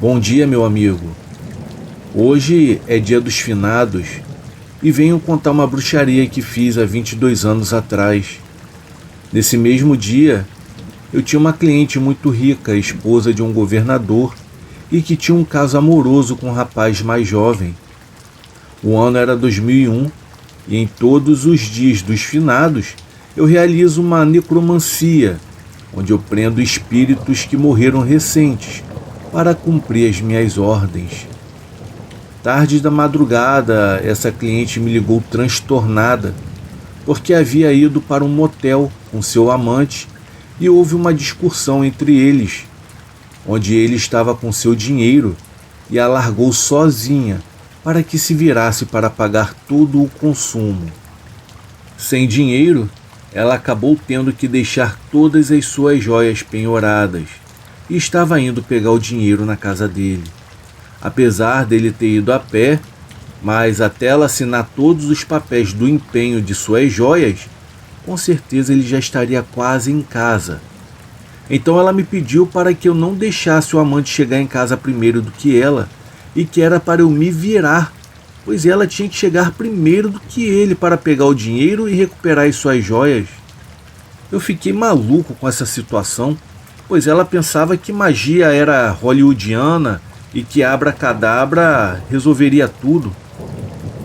Bom dia, meu amigo. Hoje é dia dos finados e venho contar uma bruxaria que fiz há 22 anos atrás. Nesse mesmo dia, eu tinha uma cliente muito rica, esposa de um governador, e que tinha um caso amoroso com um rapaz mais jovem. O ano era 2001 e em todos os dias dos finados eu realizo uma necromancia, onde eu prendo espíritos que morreram recentes para cumprir as minhas ordens. Tarde da madrugada, essa cliente me ligou transtornada, porque havia ido para um motel com seu amante e houve uma discussão entre eles, onde ele estava com seu dinheiro e a largou sozinha para que se virasse para pagar todo o consumo. Sem dinheiro, ela acabou tendo que deixar todas as suas joias penhoradas e estava indo pegar o dinheiro na casa dele. Apesar dele ter ido a pé, mas até ela assinar todos os papéis do empenho de suas joias, com certeza ele já estaria quase em casa. Então ela me pediu para que eu não deixasse o amante chegar em casa primeiro do que ela, e que era para eu me virar, pois ela tinha que chegar primeiro do que ele para pegar o dinheiro e recuperar as suas joias. Eu fiquei maluco com essa situação, pois ela pensava que magia era hollywoodiana e que abracadabra resolveria tudo.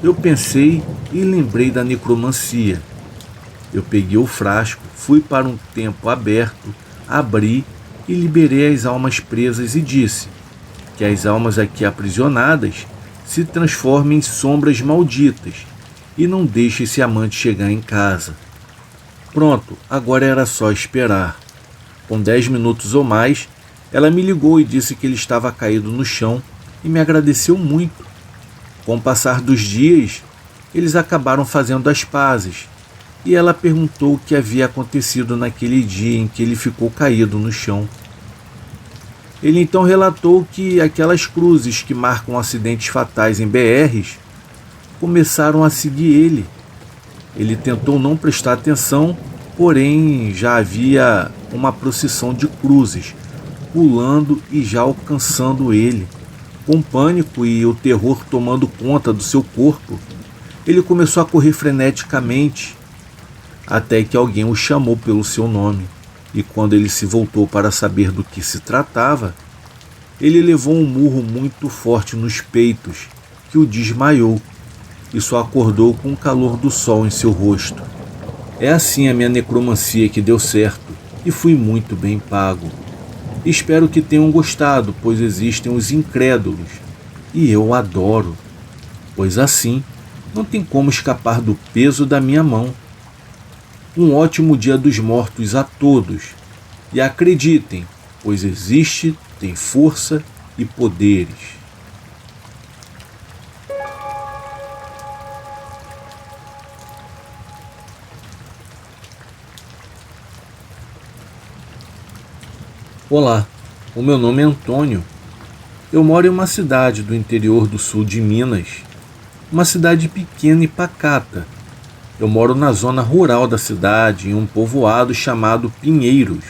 Eu pensei e lembrei da necromancia. Eu peguei o frasco, fui para um templo aberto, abri e liberei as almas presas e disse que as almas aqui aprisionadas se transformem em sombras malditas e não deixe esse amante chegar em casa. Pronto, agora era só esperar. Com 10 minutos ou mais, ela me ligou e disse que ele estava caído no chão e me agradeceu muito. Com o passar dos dias, eles acabaram fazendo as pazes e ela perguntou o que havia acontecido naquele dia em que ele ficou caído no chão. Ele então relatou que aquelas cruzes que marcam acidentes fatais em BRs começaram a seguir ele. Ele tentou não prestar atenção, porém já havia uma procissão de cruzes, pulando e já alcançando ele. Com pânico e o terror tomando conta do seu corpo, ele começou a correr freneticamente, até que alguém o chamou pelo seu nome. E quando ele se voltou para saber do que se tratava, ele levou um murro muito forte nos peitos, que o desmaiou, e só acordou com o calor do sol em seu rosto. É assim a minha necromancia que deu certo, e fui muito bem pago. Espero que tenham gostado, pois existem os incrédulos, e eu adoro, pois assim não tem como escapar do peso da minha mão. Um ótimo Dia dos Mortos a todos, e acreditem, pois existe, tem força e poderes. Olá, o meu nome é Antônio. Eu moro em uma cidade do interior do sul de Minas, uma cidade pequena e pacata. Eu moro na zona rural da cidade, em um povoado chamado Pinheiros.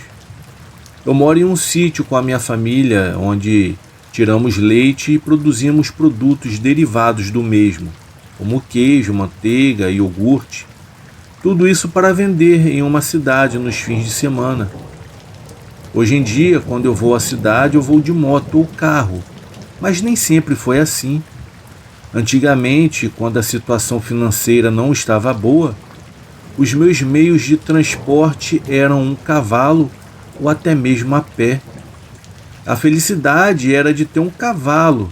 Eu moro em um sítio com a minha família, onde tiramos leite e produzimos produtos derivados do mesmo, como queijo, manteiga, iogurte. Tudo isso para vender em uma cidade nos fins de semana. Hoje em dia, quando eu vou à cidade, eu vou de moto ou carro, mas nem sempre foi assim. Antigamente, quando a situação financeira não estava boa, os meus meios de transporte eram um cavalo ou até mesmo a pé. A felicidade era de ter um cavalo.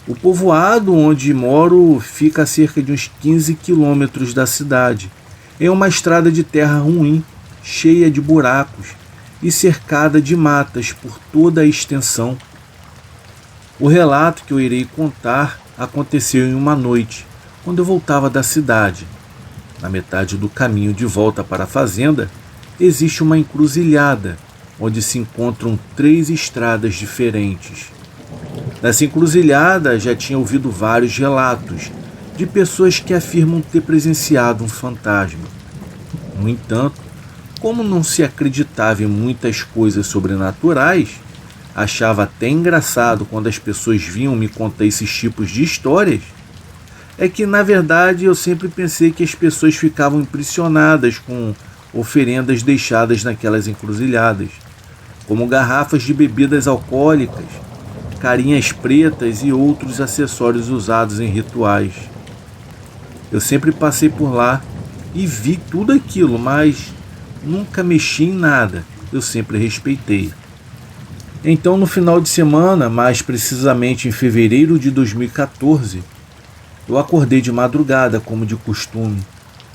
O povoado onde moro fica a cerca de uns 15 quilômetros da cidade, em uma estrada de terra ruim, cheia de buracos e cercada de matas por toda a extensão. O relato que eu irei contar aconteceu em uma noite, quando eu voltava da cidade. Na metade do caminho de volta para a fazenda, existe uma encruzilhada, onde se encontram 3 estradas diferentes. Nessa encruzilhada já tinha ouvido vários relatos de pessoas que afirmam ter presenciado um fantasma. No entanto, como não se acreditava em muitas coisas sobrenaturais, achava até engraçado quando as pessoas vinham me contar esses tipos de histórias, é que, na verdade, eu sempre pensei que as pessoas ficavam impressionadas com oferendas deixadas naquelas encruzilhadas, como garrafas de bebidas alcoólicas, carinhas pretas e outros acessórios usados em rituais. Eu sempre passei por lá e vi tudo aquilo, mas nunca mexi em nada, eu sempre respeitei. Então, no final de semana, mais precisamente em fevereiro de 2014, eu acordei de madrugada, como de costume.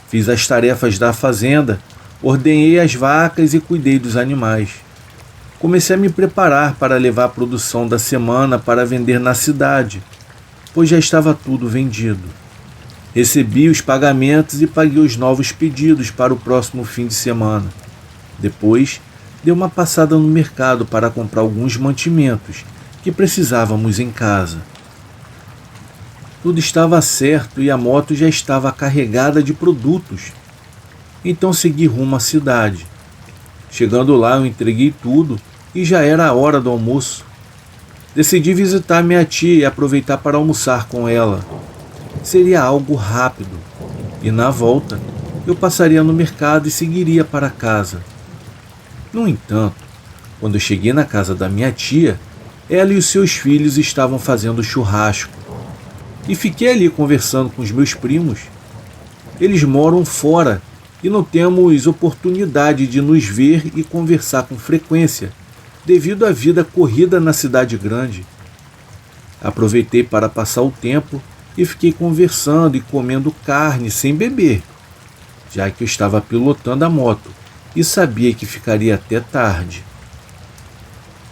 Fiz as tarefas da fazenda, ordenhei as vacas e cuidei dos animais. Comecei a me preparar para levar a produção da semana para vender na cidade, pois já estava tudo vendido. Recebi os pagamentos e paguei os novos pedidos para o próximo fim de semana. Depois, dei uma passada no mercado para comprar alguns mantimentos que precisávamos em casa. Tudo estava certo e a moto já estava carregada de produtos. Então segui rumo à cidade. Chegando lá, eu entreguei tudo e já era a hora do almoço. Decidi visitar minha tia e aproveitar para almoçar com ela. Seria algo rápido, e na volta eu passaria no mercado e seguiria para casa. No entanto, quando eu cheguei na casa da minha tia, ela e os seus filhos estavam fazendo churrasco. E fiquei ali conversando com os meus primos. Eles moram fora e não temos oportunidade de nos ver e conversar com frequência, devido à vida corrida na cidade grande. Aproveitei para passar o tempo e fiquei conversando e comendo carne sem beber, já que eu estava pilotando a moto e sabia que ficaria até tarde.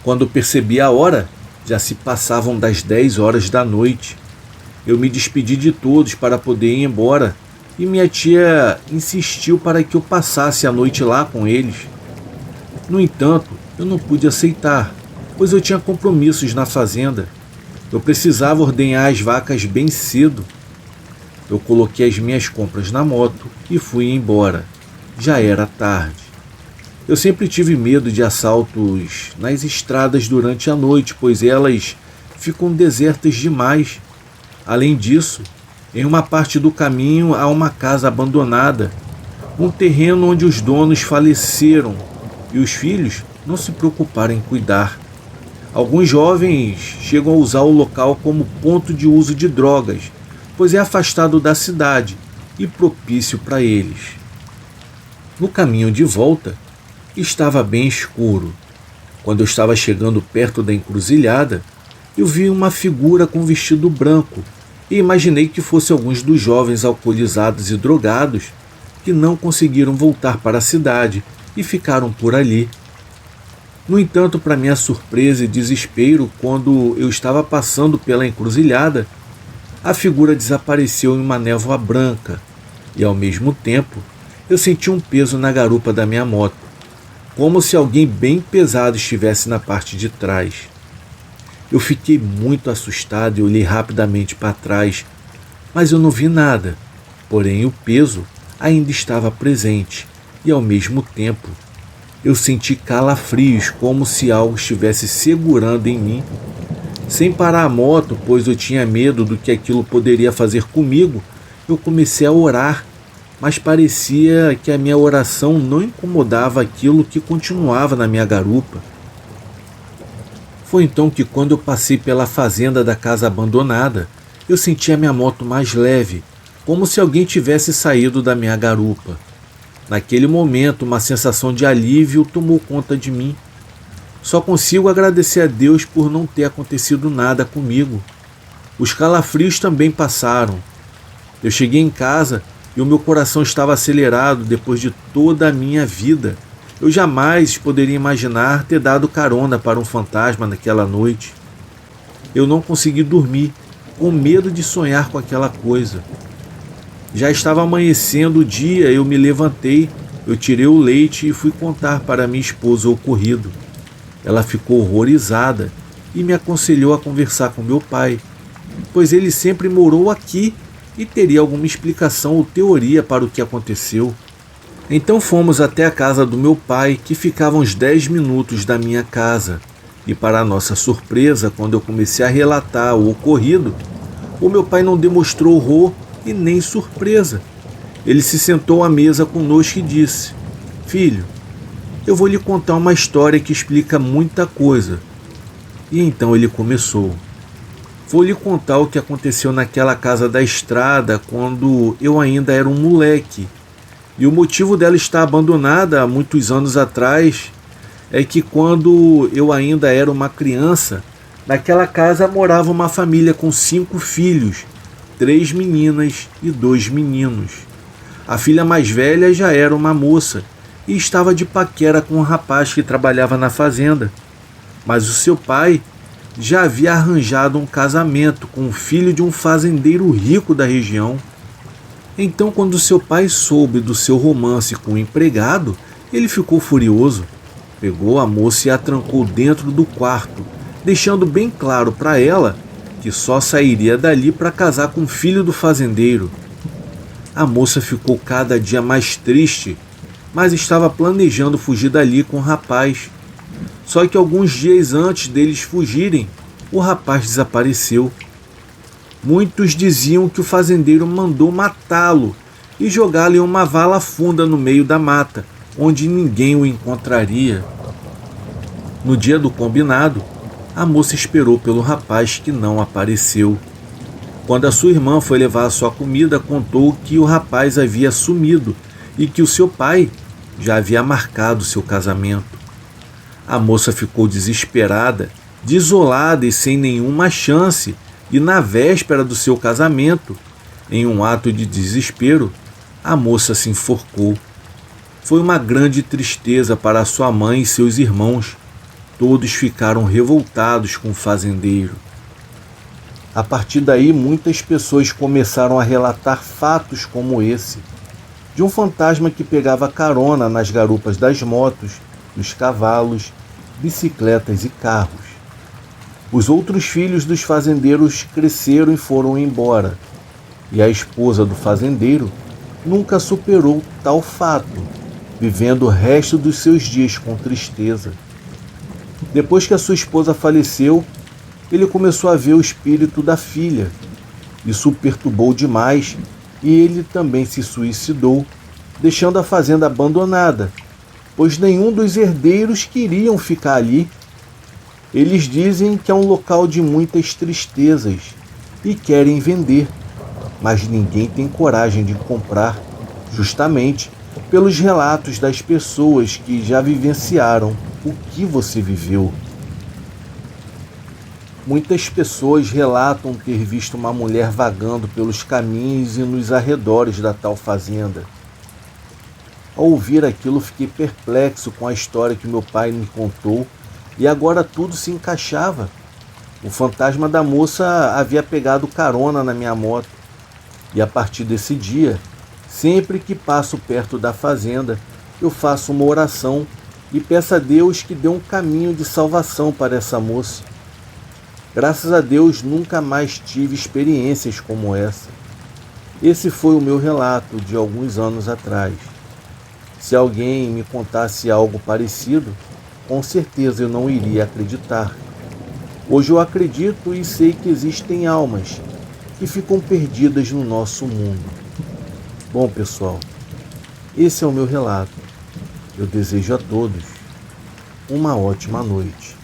Quando percebi a hora, já se passavam das 10 horas da noite. Eu me despedi de todos para poder ir embora e minha tia insistiu para que eu passasse a noite lá com eles. No entanto, eu não pude aceitar, pois eu tinha compromissos na fazenda. Eu precisava ordenhar as vacas bem cedo. Eu coloquei as minhas compras na moto e fui embora. Já era tarde. Eu sempre tive medo de assaltos nas estradas durante a noite, pois elas ficam desertas demais. Além disso, em uma parte do caminho há uma casa abandonada, um terreno onde os donos faleceram e os filhos não se preocuparam em cuidar. Alguns jovens chegam a usar o local como ponto de uso de drogas, pois é afastado da cidade e propício para eles. No caminho de volta, estava bem escuro. Quando eu estava chegando perto da encruzilhada, eu vi uma figura com vestido branco e imaginei que fosse alguns dos jovens alcoolizados e drogados que não conseguiram voltar para a cidade e ficaram por ali. No entanto, para minha surpresa e desespero, quando eu estava passando pela encruzilhada, a figura desapareceu em uma névoa branca e, ao mesmo tempo, eu senti um peso na garupa da minha moto, como se alguém bem pesado estivesse na parte de trás. Eu fiquei muito assustado e olhei rapidamente para trás, mas eu não vi nada, porém o peso ainda estava presente e, ao mesmo tempo, eu senti calafrios como se algo estivesse segurando em mim. Sem parar a moto, pois eu tinha medo do que aquilo poderia fazer comigo, eu comecei a orar, mas parecia que a minha oração não incomodava aquilo que continuava na minha garupa. Foi então que, quando eu passei pela fazenda da casa abandonada, eu senti a minha moto mais leve, como se alguém tivesse saído da minha garupa. Naquele momento, uma sensação de alívio tomou conta de mim. Só consigo agradecer a Deus por não ter acontecido nada comigo. Os calafrios também passaram. Eu cheguei em casa e o meu coração estava acelerado depois de toda a minha vida. Eu jamais poderia imaginar ter dado carona para um fantasma naquela noite. Eu não consegui dormir, com medo de sonhar com aquela coisa. Já estava amanhecendo o dia, eu me levantei, eu tirei o leite e fui contar para minha esposa o ocorrido. Ela ficou horrorizada e me aconselhou a conversar com meu pai, pois ele sempre morou aqui e teria alguma explicação ou teoria para o que aconteceu. Então fomos até a casa do meu pai, que ficava a uns 10 minutos da minha casa, E para nossa surpresa, quando eu comecei a relatar o ocorrido, o meu pai não demonstrou horror e nem surpresa. Ele se sentou à mesa conosco e disse: "Filho, eu vou lhe contar uma história que explica muita coisa." E então ele começou: "Vou lhe contar o que aconteceu naquela casa da estrada quando eu ainda era um moleque. E o motivo dela estar abandonada há muitos anos atrás é que quando eu ainda era uma criança, naquela casa morava uma família com 5 filhos, 3 meninas e 2 meninos. A filha mais velha já era uma moça e estava de paquera com um rapaz que trabalhava na fazenda. Mas o seu pai já havia arranjado um casamento com o filho de um fazendeiro rico da região. Então, quando seu pai soube do seu romance com o empregado, ele ficou furioso. Pegou a moça e a trancou dentro do quarto, deixando bem claro para ela que só sairia dali para casar com o filho do fazendeiro. A moça ficou cada dia mais triste, mas estava planejando fugir dali com o rapaz. Só que alguns dias antes deles fugirem, o rapaz desapareceu. Muitos diziam que o fazendeiro mandou matá-lo e jogá-lo em uma vala funda no meio da mata, onde ninguém o encontraria. No dia do combinado, a moça esperou pelo rapaz que não apareceu. Quando a sua irmã foi levar a sua comida, contou que o rapaz havia sumido e que o seu pai já havia marcado seu casamento. A moça ficou desesperada, desolada e sem nenhuma chance, e na véspera do seu casamento, em um ato de desespero, a moça se enforcou. Foi uma grande tristeza para sua mãe e seus irmãos. Todos ficaram revoltados com o fazendeiro. A partir daí, muitas pessoas começaram a relatar fatos como esse, de um fantasma que pegava carona nas garupas das motos, dos cavalos, bicicletas e carros. Os outros filhos dos fazendeiros cresceram e foram embora, e a esposa do fazendeiro nunca superou tal fato, vivendo o resto dos seus dias com tristeza. Depois que a sua esposa faleceu, ele começou a ver o espírito da filha. Isso o perturbou demais e ele também se suicidou, deixando a fazenda abandonada, pois nenhum dos herdeiros queriam ficar ali. Eles dizem que é um local de muitas tristezas e querem vender, mas ninguém tem coragem de comprar, justamente pelos relatos das pessoas que já vivenciaram o que você viveu. Muitas pessoas relatam ter visto uma mulher vagando pelos caminhos e nos arredores da tal fazenda. Ao ouvir aquilo, fiquei perplexo com a história que meu pai me contou, e agora tudo se encaixava. O fantasma da moça havia pegado carona na minha moto, e a partir desse dia, sempre que passo perto da fazenda, eu faço uma oração e peço a Deus que dê um caminho de salvação para essa moça. Graças a Deus, nunca mais tive experiências como essa. Esse foi o meu relato de alguns anos atrás. Se alguém me contasse algo parecido, com certeza eu não iria acreditar. Hoje eu acredito e sei que existem almas que ficam perdidas no nosso mundo. Bom, pessoal, esse é o meu relato. Eu desejo a todos uma ótima noite.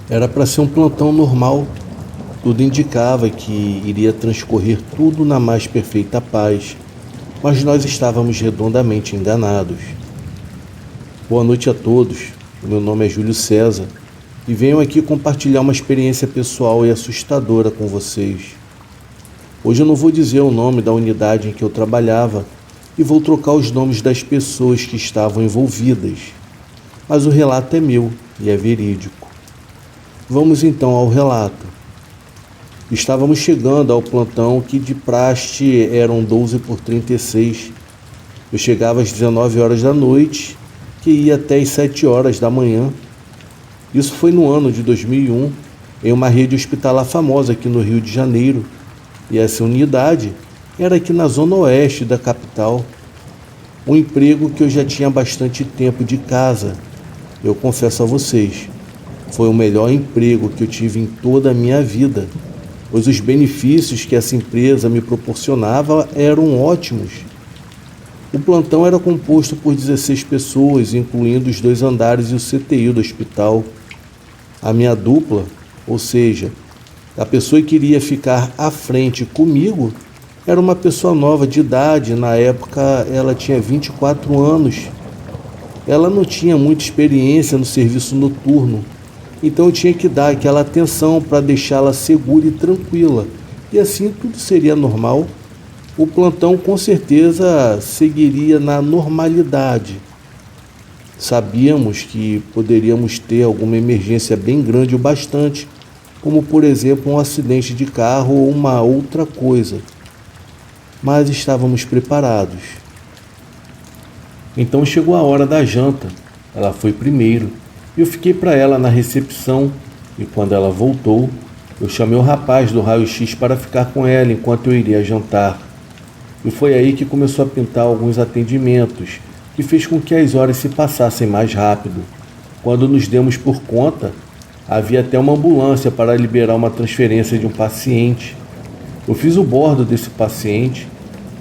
Era para ser um plantão normal. Tudo indicava que iria transcorrer tudo na mais perfeita paz, mas nós estávamos redondamente enganados. Boa noite a todos. O meu nome é Júlio César e venho aqui compartilhar uma experiência pessoal e assustadora com vocês. Hoje eu não vou dizer o nome da unidade em que eu trabalhava e vou trocar os nomes das pessoas que estavam envolvidas, mas o relato é meu e é verídico. Vamos então ao relato. Estávamos chegando ao plantão que de praxe eram 12h36. Eu chegava às 19 horas da noite, que ia até às 7 horas da manhã. Isso foi no ano de 2001 em uma rede hospitalar famosa aqui no Rio de Janeiro, e essa unidade era aqui na zona oeste da capital. Um emprego que eu já tinha bastante tempo de casa. Eu confesso a vocês, foi o melhor emprego que eu tive em toda a minha vida, pois os benefícios que essa empresa me proporcionava eram ótimos. O plantão era composto por 16 pessoas, incluindo os 2 andares e o CTI do hospital. A minha dupla, ou seja, a pessoa que iria ficar à frente comigo, era uma pessoa nova de idade. Na época ela tinha 24 anos. Ela não tinha muita experiência no serviço noturno, então eu tinha que dar aquela atenção para deixá-la segura e tranquila, e assim tudo seria normal. O plantão com certeza seguiria na normalidade. Sabíamos que poderíamos ter alguma emergência bem grande o bastante, como por exemplo um acidente de carro ou uma outra coisa, mas estávamos preparados. Então chegou a hora da janta. Ela foi primeiro. Eu fiquei para ela na recepção, e quando ela voltou, eu chamei o rapaz do raio-x para ficar com ela enquanto eu iria jantar. E foi aí que começou a pintar alguns atendimentos, que fez com que as horas se passassem mais rápido. Quando nos demos por conta, havia até uma ambulância para liberar uma transferência de um paciente. Eu fiz o bordo desse paciente,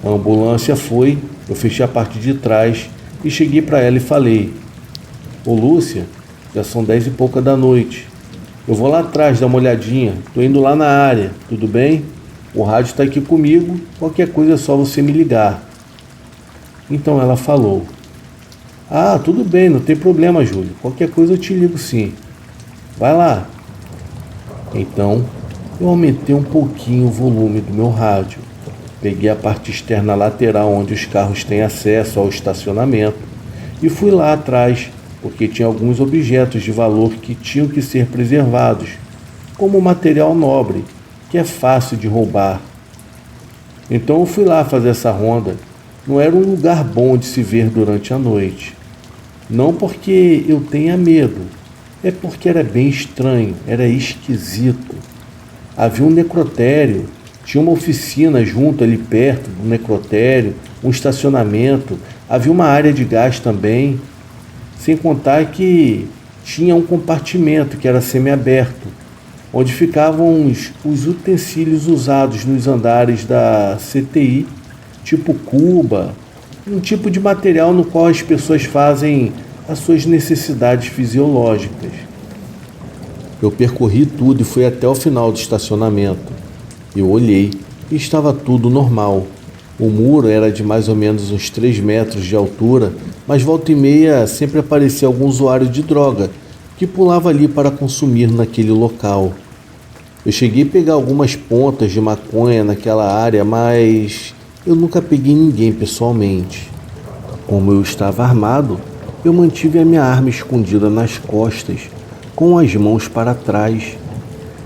a ambulância foi, eu fechei a parte de trás e cheguei para ela e falei: "Ô Lúcia, já são 10 e pouca da noite. Eu vou lá atrás dar uma olhadinha, tô indo lá na área, tudo bem? O rádio está aqui comigo, qualquer coisa é só você me ligar." Então ela falou: "Ah, tudo bem, não tem problema, Júlio, qualquer coisa eu te ligo sim. Vai lá." Então eu aumentei um pouquinho o volume do meu rádio. Peguei a parte externa lateral onde os carros têm acesso ao estacionamento e fui lá atrás, porque tinha alguns objetos de valor que tinham que ser preservados, como material nobre, que é fácil de roubar. Então eu fui lá fazer essa ronda. Não era um lugar bom de se ver durante a noite. Não porque eu tenha medo, é porque era bem estranho, era esquisito. Havia um necrotério, tinha uma oficina junto ali perto do necrotério, um estacionamento, havia uma área de gás também, sem contar que tinha um compartimento que era semiaberto, onde ficavam os utensílios usados nos andares da CTI, tipo cuba, um tipo de material no qual as pessoas fazem as suas necessidades fisiológicas. Eu percorri tudo e fui até o final do estacionamento. Eu olhei e estava tudo normal. O muro era de mais ou menos uns 3 metros de altura, mas volta e meia sempre aparecia algum usuário de droga que pulava ali para consumir naquele local. Eu cheguei a pegar algumas pontas de maconha naquela área, mas eu nunca peguei ninguém pessoalmente. Como eu estava armado, eu mantive a minha arma escondida nas costas, com as mãos para trás,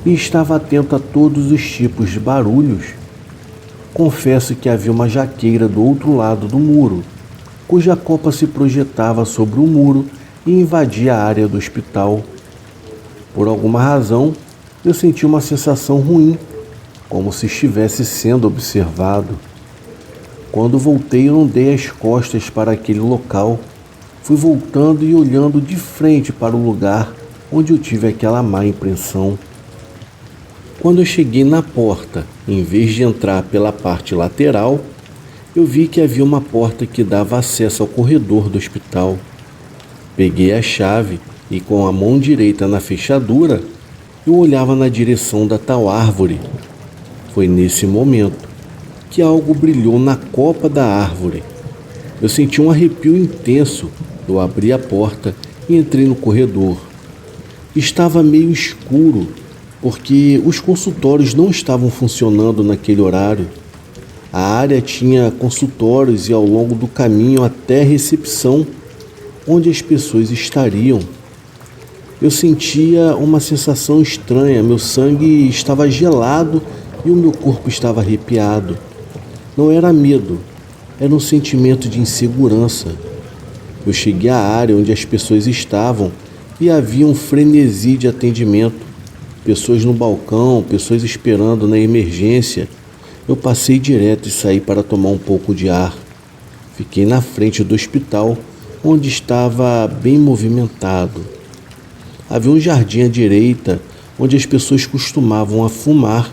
e estava atento a todos os tipos de barulhos. Confesso que havia uma jaqueira do outro lado do muro, cuja copa se projetava sobre o muro e invadia a área do hospital. Por alguma razão, eu senti uma sensação ruim, como se estivesse sendo observado. Quando voltei, eu não dei as costas para aquele local. Fui voltando e olhando de frente para o lugar onde eu tive aquela má impressão. Quando eu cheguei na porta, em vez de entrar pela parte lateral, eu vi que havia uma porta que dava acesso ao corredor do hospital. Peguei a chave e, com a mão direita na fechadura, eu olhava na direção da tal árvore. Foi nesse momento que algo brilhou na copa da árvore. Eu senti um arrepio intenso. Eu abri a porta e entrei no corredor. Estava meio escuro, porque os consultórios não estavam funcionando naquele horário. A área tinha consultórios e ao longo do caminho até a recepção, onde as pessoas estariam. Eu sentia uma sensação estranha, meu sangue estava gelado e o meu corpo estava arrepiado. Não era medo, era um sentimento de insegurança. Eu cheguei à área onde as pessoas estavam e havia um frenesi de atendimento. pessoas no balcão, pessoas esperando na emergência. Eu passei direto e saí para tomar um pouco de ar. Fiquei na frente do hospital, onde estava bem movimentado. Havia um jardim à direita, onde as pessoas costumavam a fumar.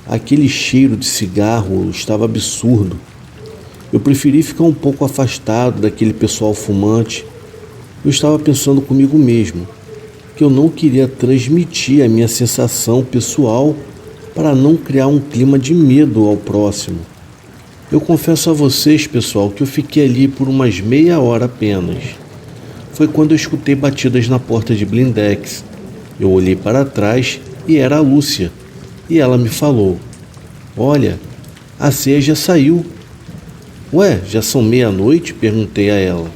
Aquele cheiro de cigarro estava absurdo. Eu preferi ficar um pouco afastado daquele pessoal fumante. Eu estava pensando comigo mesmo que eu não queria transmitir a minha sensação pessoal para não criar um clima de medo ao próximo. Eu confesso a vocês, pessoal, que eu fiquei ali por umas meia hora apenas. Foi quando eu escutei batidas na porta de blindex. Eu olhei para trás e era a Lúcia. E ela me falou: "Olha, a ceia já saiu." "Ué, já são meia-noite?" perguntei a ela.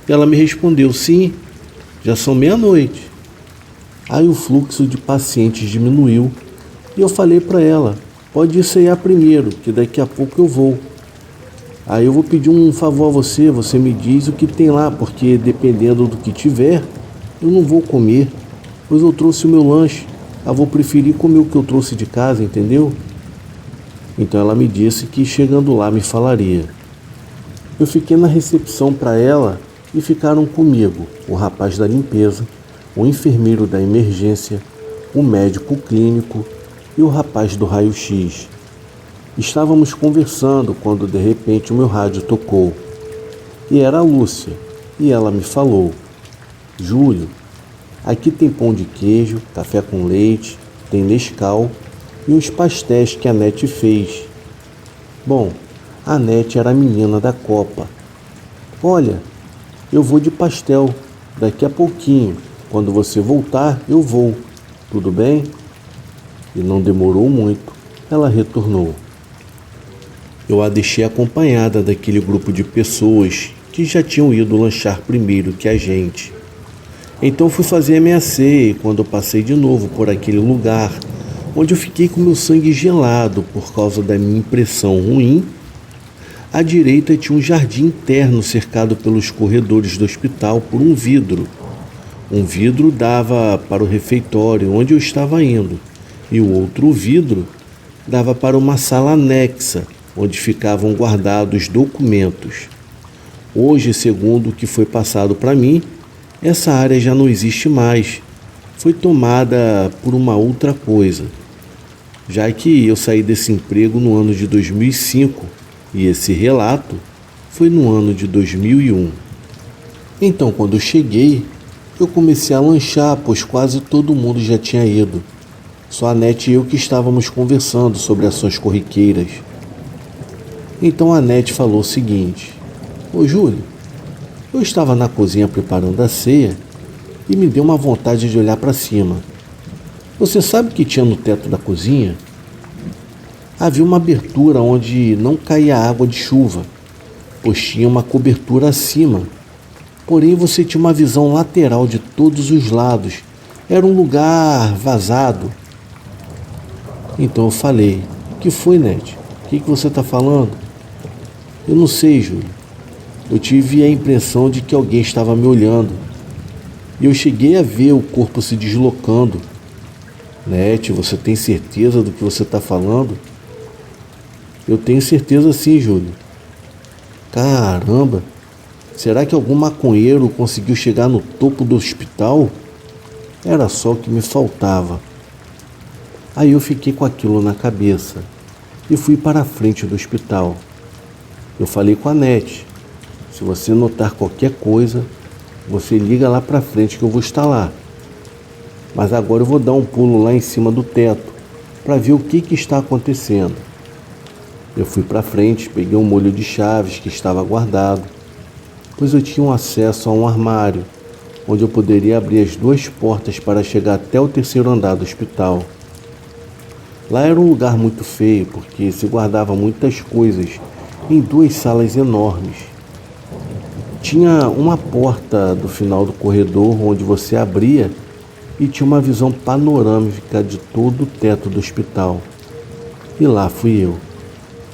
E ela me respondeu: "Sim, já são meia-noite." Aí o fluxo de pacientes diminuiu e eu falei para ela: "Pode ir ceiar primeiro, que daqui a pouco eu vou. Aí eu vou pedir um favor a você, você me diz o que tem lá, porque dependendo do que tiver, eu não vou comer, pois eu trouxe o meu lanche. Eu vou preferir comer o que eu trouxe de casa, entendeu?" Então ela me disse que chegando lá me falaria. Eu fiquei na recepção para ela e ficaram comigo o rapaz da limpeza, o enfermeiro da emergência, o médico clínico e o rapaz do raio-x. Estávamos conversando quando de repente o meu rádio tocou. E era a Lúcia, e ela me falou: "Júlio, aqui tem pão de queijo, café com leite, tem Nescau e uns pastéis que a Nete fez." Bom, a Nete era a menina da Copa. "Olha, eu vou de pastel, daqui a pouquinho. Quando você voltar, eu vou. Tudo bem?" E não demorou muito, ela retornou. Eu a deixei acompanhada daquele grupo de pessoas que já tinham ido lanchar primeiro que a gente. Então fui fazer a minha ceia e quando eu passei de novo por aquele lugar, onde eu fiquei com meu sangue gelado por causa da minha impressão ruim, à direita tinha um jardim interno cercado pelos corredores do hospital por um vidro. Um vidro dava para o refeitório onde eu estava indo e o outro vidro dava para uma sala anexa onde ficavam guardados documentos. Hoje, segundo o que foi passado para mim, essa área já não existe mais. Foi tomada por uma outra coisa, já que eu saí desse emprego no ano de 2005 e esse relato foi no ano de 2001. Então, quando eu cheguei, eu comecei a lanchar, pois quase todo mundo já tinha ido. Só a Nete e eu que estávamos conversando sobre ações corriqueiras. Então a Nete falou o seguinte: "Ô Júlio, eu estava na cozinha preparando a ceia e me deu uma vontade de olhar para cima. Você sabe o que tinha no teto da cozinha? Havia uma abertura onde não caía água de chuva, pois tinha uma cobertura acima. Porém você tinha uma visão lateral de todos os lados. Era um lugar vazado." Então eu falei: "O que foi, Nete? O que você está falando?" "Eu não sei, Júlio. Eu tive a impressão de que alguém estava me olhando. E eu cheguei a ver o corpo se deslocando." "Nete, você tem certeza do que você está falando?" "Eu tenho certeza sim, Júlio." "Caramba! Será que algum maconheiro conseguiu chegar no topo do hospital?" Era só o que me faltava. Aí eu fiquei com aquilo na cabeça e fui para a frente do hospital. Eu falei com a Nete: "Se você notar qualquer coisa, você liga lá para frente que eu vou estar lá. Mas agora eu vou dar um pulo lá em cima do teto para ver o que está acontecendo." Eu fui para frente, peguei um molho de chaves que estava guardado, pois eu tinha um acesso a um armário, onde eu poderia abrir as 2 portas para chegar até o 3º andar do hospital. Lá era um lugar muito feio, porque se guardava muitas coisas em 2 salas enormes. Tinha uma porta do final do corredor onde você abria e tinha uma visão panorâmica de todo o teto do hospital. E lá fui eu.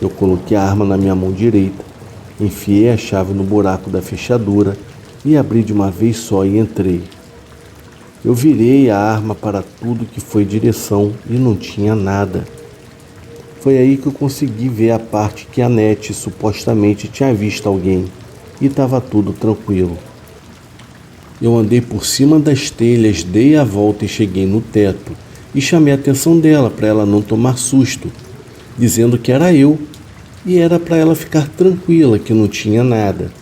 Eu coloquei a arma na minha mão direita, enfiei a chave no buraco da fechadura e abri de uma vez só e entrei. Eu virei a arma para tudo que foi direção e não tinha nada. Foi aí que eu consegui ver a parte que a Nete supostamente tinha visto alguém e estava tudo tranquilo. Eu andei por cima das telhas, dei a volta e cheguei no teto e chamei a atenção dela para ela não tomar susto, dizendo que era eu e era para ela ficar tranquila que não tinha nada.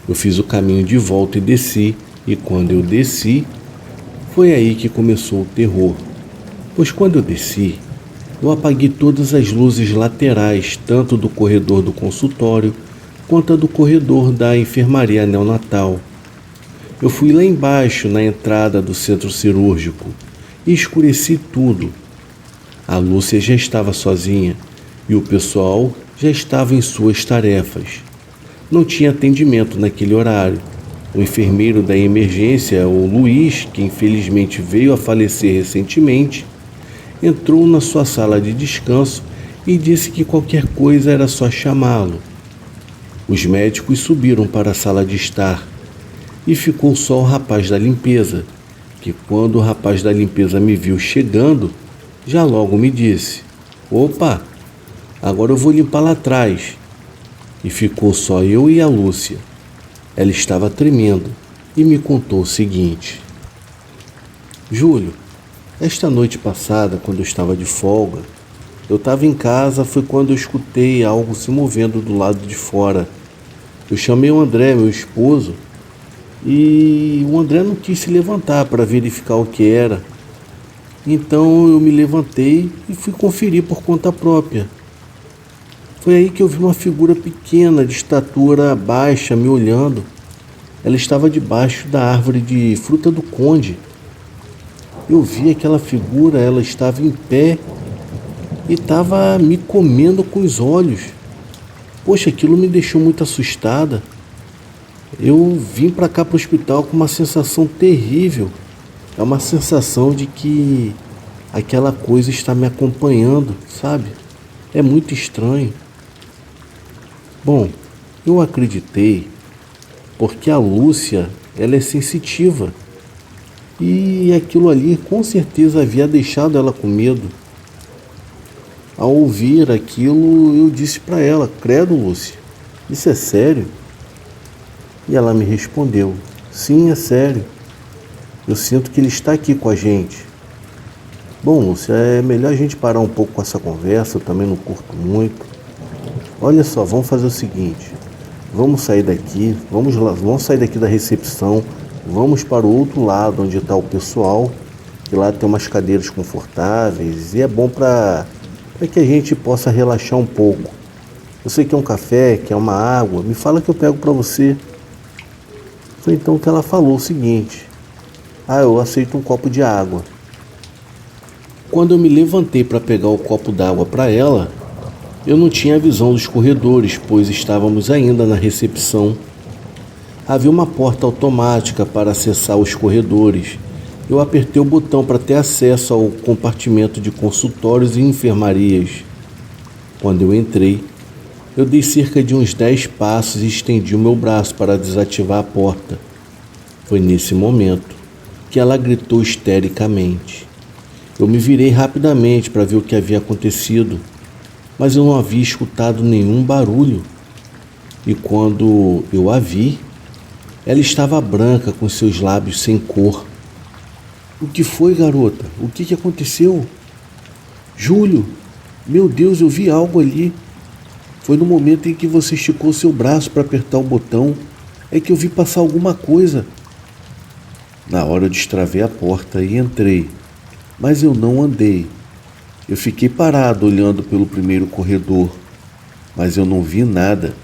Eu fiz o caminho de volta e desci, e quando eu desci, foi aí que começou o terror, pois quando eu desci, eu apaguei todas as luzes laterais, tanto do corredor do consultório quanto a do corredor da enfermaria neonatal. Eu fui lá embaixo, na entrada do centro cirúrgico, e escureci tudo. A Lúcia já estava sozinha e o pessoal já estava em suas tarefas. Não tinha atendimento naquele horário. O enfermeiro da emergência, o Luiz, que infelizmente veio a falecer recentemente, entrou na sua sala de descanso e disse que qualquer coisa era só chamá-lo. Os médicos subiram para a sala de estar e ficou só o rapaz da limpeza, que quando o rapaz da limpeza me viu chegando, já logo me disse: "Opa, agora eu vou limpar lá atrás." E ficou só eu e a Lúcia. Ela estava tremendo e me contou o seguinte: "Júlio, esta noite passada, quando eu estava de folga, eu estava em casa, foi quando eu escutei algo se movendo do lado de fora. Eu chamei o André, meu esposo, e o André não quis se levantar para verificar o que era. Então eu me levantei e fui conferir por conta própria. Foi aí que eu vi uma figura pequena, de estatura baixa, me olhando. Ela estava debaixo da árvore de fruta do conde. Eu vi aquela figura, ela estava em pé e estava me comendo com os olhos. Poxa, aquilo me deixou muito assustada. Eu vim para cá para o hospital com uma sensação terrível. É uma sensação de que aquela coisa está me acompanhando, sabe? É muito estranho." Bom, eu acreditei porque a Lúcia, ela é sensitiva. E aquilo ali com certeza havia deixado ela com medo. Ao ouvir aquilo, eu disse para ela: "Credo, Lúcia, isso é sério?" E ela me respondeu: "Sim, é sério. Eu sinto que ele está aqui com a gente." Bom, Lúcia, é melhor a gente parar um pouco com essa conversa, eu também não curto muito. Olha só, vamos fazer o seguinte: vamos sair daqui, vamos sair daqui da recepção, vamos para o outro lado onde está o pessoal, que lá tem umas cadeiras confortáveis e é bom para que a gente possa relaxar um pouco. Você quer um café, quer uma água? Me fala que eu pego para você." Foi então que ela falou o seguinte: "Ah, eu aceito um copo de água." Quando eu me levantei para pegar o copo d'água para ela, eu não tinha visão dos corredores, pois estávamos ainda na recepção. Havia uma porta automática para acessar os corredores. Eu apertei o botão para ter acesso ao compartimento de consultórios e enfermarias. Quando eu entrei, eu dei cerca de uns 10 passos e estendi o meu braço para desativar a porta. Foi nesse momento que ela gritou histericamente. Eu me virei rapidamente para ver o que havia acontecido, mas eu não havia escutado nenhum barulho. E quando eu a vi, ela estava branca, com seus lábios sem cor. "O que foi, garota? O que aconteceu?" "Júlio, meu Deus, eu vi algo ali. Foi no momento em que você esticou seu braço para apertar o botão, é que eu vi passar alguma coisa." Na hora eu destravei a porta e entrei, mas eu não andei. Eu fiquei parado olhando pelo primeiro corredor, mas eu não vi nada.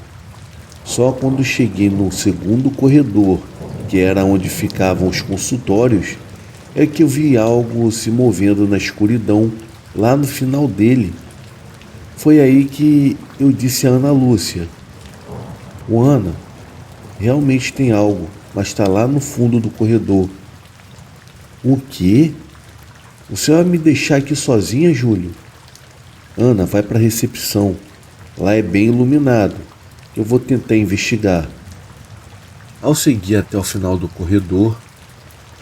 Só quando cheguei no segundo corredor, que era onde ficavam os consultórios, é que eu vi algo se movendo na escuridão, lá no final dele. Foi aí que eu disse a Ana Lúcia: "Ô Ana, realmente tem algo, mas está lá no fundo do corredor." "O quê? Você vai me deixar aqui sozinha, Júlio?" "Ana, vai para a recepção. Lá é bem iluminado. Eu vou tentar investigar." Ao seguir até o final do corredor,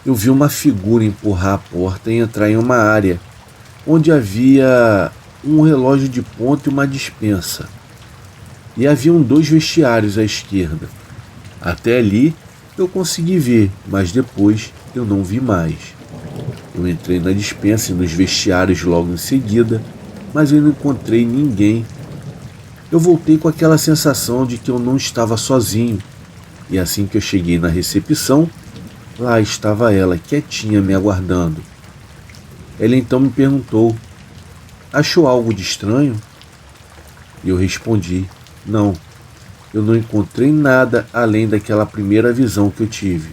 eu vi uma figura empurrar a porta e entrar em uma área onde havia um relógio de ponto e uma despensa. E haviam 2 vestiários à esquerda. Até ali eu consegui ver, mas depois eu não vi mais. Eu entrei na despensa e nos vestiários logo em seguida, mas eu não encontrei ninguém. Eu voltei com aquela sensação de que eu não estava sozinho, e assim que eu cheguei na recepção, lá estava ela, quietinha, me aguardando. Ela então me perguntou: achou algo de estranho? E eu respondi: não, eu não encontrei nada além daquela primeira visão que eu tive.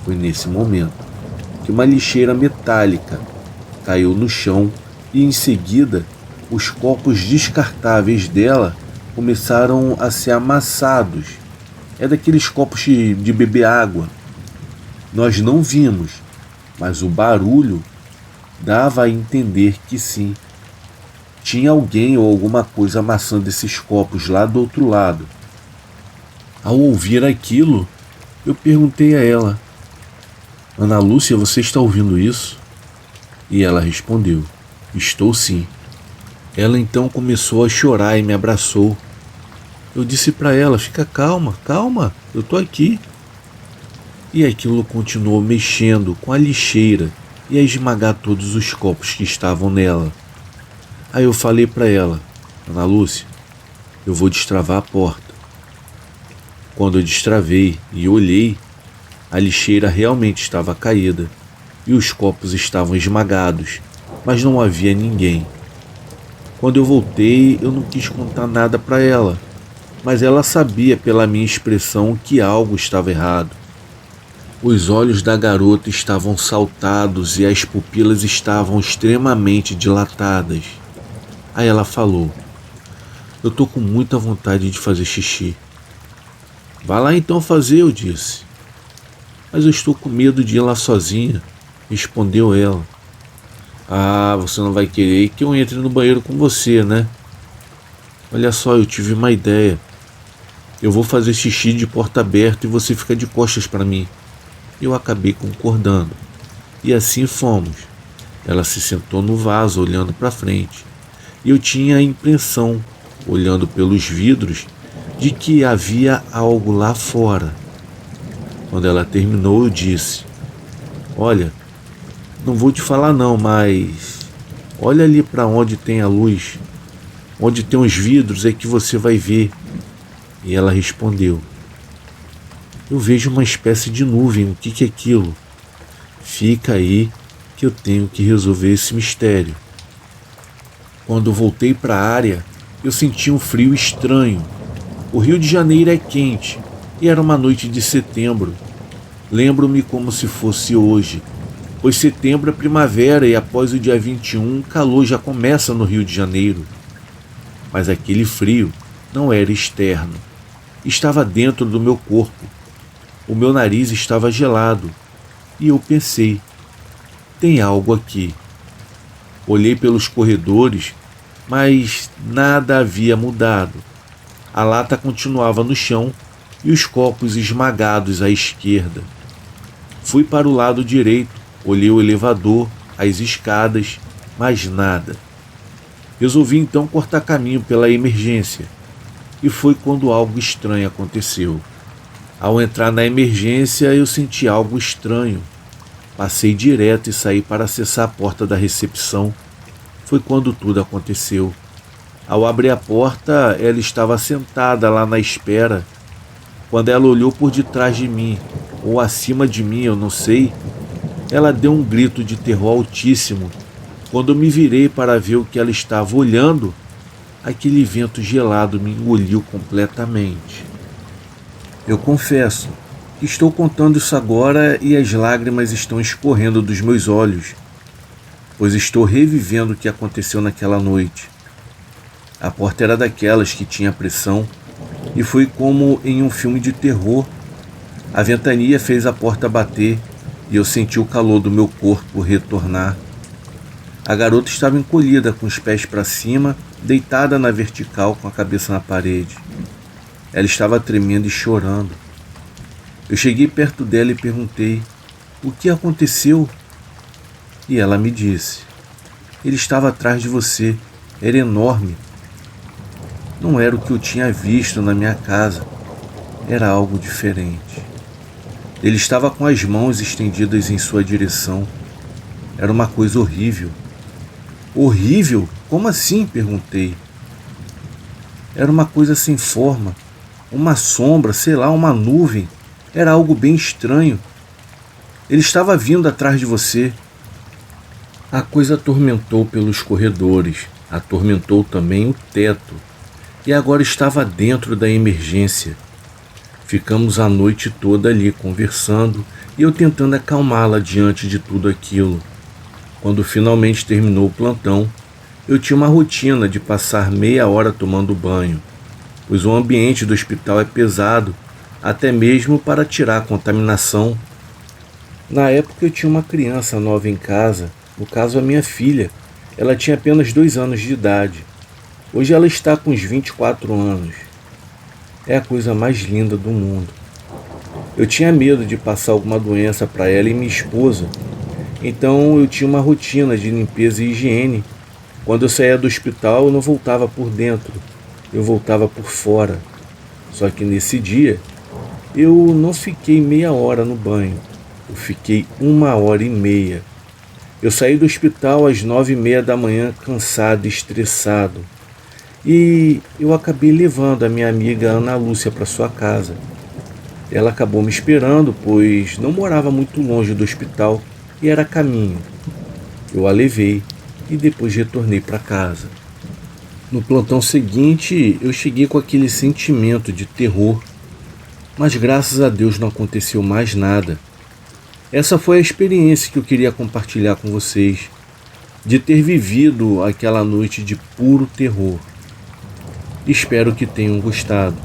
Foi nesse momento que uma lixeira metálica caiu no chão e em seguida os copos descartáveis dela começaram a ser amassados. É daqueles copos de beber água. Nós não vimos, mas o barulho dava a entender que sim, tinha alguém ou alguma coisa amassando esses copos lá do outro lado. Ao ouvir aquilo, eu perguntei a ela: Ana Lúcia, você está ouvindo isso? E ela respondeu: estou sim. Ela então começou a chorar e me abraçou. Eu disse para ela: fica calma, calma, eu estou aqui. E aquilo continuou mexendo com a lixeira e a esmagar todos os copos que estavam nela. Aí eu falei para ela: Ana Lúcia, eu vou destravar a porta. Quando eu destravei e olhei, a lixeira realmente estava caída e os copos estavam esmagados, mas não havia ninguém. Quando eu voltei, eu não quis contar nada para ela, mas ela sabia pela minha expressão que algo estava errado. Os olhos da garota estavam saltados e as pupilas estavam extremamente dilatadas. Aí ela falou: eu tô com muita vontade de fazer xixi. Vá lá então fazer, eu disse. Mas eu estou com medo de ir lá sozinha, respondeu ela. Ah, você não vai querer que eu entre no banheiro com você, né? Olha só, eu tive uma ideia. Eu vou fazer xixi de porta aberta e você fica de costas para mim. Eu acabei concordando. E assim fomos. Ela se sentou no vaso, olhando para frente. E eu tinha a impressão, olhando pelos vidros, de que havia algo lá fora. Quando ela terminou, eu disse: olha, não vou te falar não, mas olha ali para onde tem a luz, onde tem os vidros é que você vai ver. E ela respondeu: eu vejo uma espécie de nuvem, o que é aquilo? Fica aí que eu tenho que resolver esse mistério. Quando eu voltei para a área, eu senti um frio estranho. O Rio de Janeiro é quente e era uma noite de setembro. Lembro-me como se fosse hoje, pois setembro é primavera e após o dia 21 o calor já começa no Rio de Janeiro. Mas aquele frio não era externo, estava dentro do meu corpo. O meu nariz estava gelado e eu pensei: tem algo aqui. Olhei pelos corredores, mas nada havia mudado. A lata continuava no chão e os copos esmagados à esquerda. Fui para o lado direito, olhei o elevador, as escadas, mas nada. Resolvi então cortar caminho pela emergência. E foi quando algo estranho aconteceu. Ao entrar na emergência, eu senti algo estranho. Passei direto e saí para acessar a porta da recepção. Foi quando tudo aconteceu. Ao abrir a porta, ela estava sentada lá na espera. Quando ela olhou por detrás de mim, ou acima de mim, eu não sei, ela deu um grito de terror altíssimo. Quando eu me virei para ver o que ela estava olhando, aquele vento gelado me engoliu completamente. Eu confesso que estou contando isso agora e as lágrimas estão escorrendo dos meus olhos, pois estou revivendo o que aconteceu naquela noite. A porta era daquelas que tinha pressão e foi como em um filme de terror. A ventania fez a porta bater e eu senti o calor do meu corpo retornar. A garota estava encolhida, com os pés para cima, deitada na vertical com a cabeça na parede. Ela estava tremendo e chorando. Eu cheguei perto dela e perguntei: O que aconteceu? E ela me disse: ele estava atrás de você, era enorme. Não era o que eu tinha visto na minha casa, era algo diferente. Ele estava com as mãos estendidas em sua direção. Era uma coisa horrível. Horrível? Como assim? Perguntei. Era uma coisa sem forma, uma sombra, sei lá, uma nuvem. Era algo bem estranho. Ele estava vindo atrás de você. A coisa atormentou pelos corredores, atormentou também o teto, e agora estava dentro da emergência. Ficamos a noite toda ali conversando e eu tentando acalmá-la diante de tudo aquilo. Quando finalmente terminou o plantão, eu tinha uma rotina de passar meia hora tomando banho, pois o ambiente do hospital é pesado, até mesmo para tirar a contaminação. Na época eu tinha uma criança nova em casa, no caso a minha filha. Ela tinha apenas 2 anos de idade. Hoje ela está com uns 24 anos. É a coisa mais linda do mundo. Eu tinha medo de passar alguma doença para ela e minha esposa, então eu tinha uma rotina de limpeza e higiene. Quando eu saía do hospital eu não voltava por dentro, eu voltava por fora. Só que nesse dia eu não fiquei meia hora no banho, eu fiquei 1h30. Eu saí do hospital às 9h30 da manhã, cansado e estressado. E eu acabei levando a minha amiga Ana Lúcia para sua casa. Ela acabou me esperando, pois não morava muito longe do hospital e era caminho. Eu a levei e depois retornei para casa. No plantão seguinte, eu cheguei com aquele sentimento de terror, mas graças a Deus não aconteceu mais nada. Essa foi a experiência que eu queria compartilhar com vocês, de ter vivido aquela noite de puro terror. Espero que tenham gostado.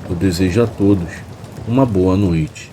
Eu desejo a todos uma boa noite.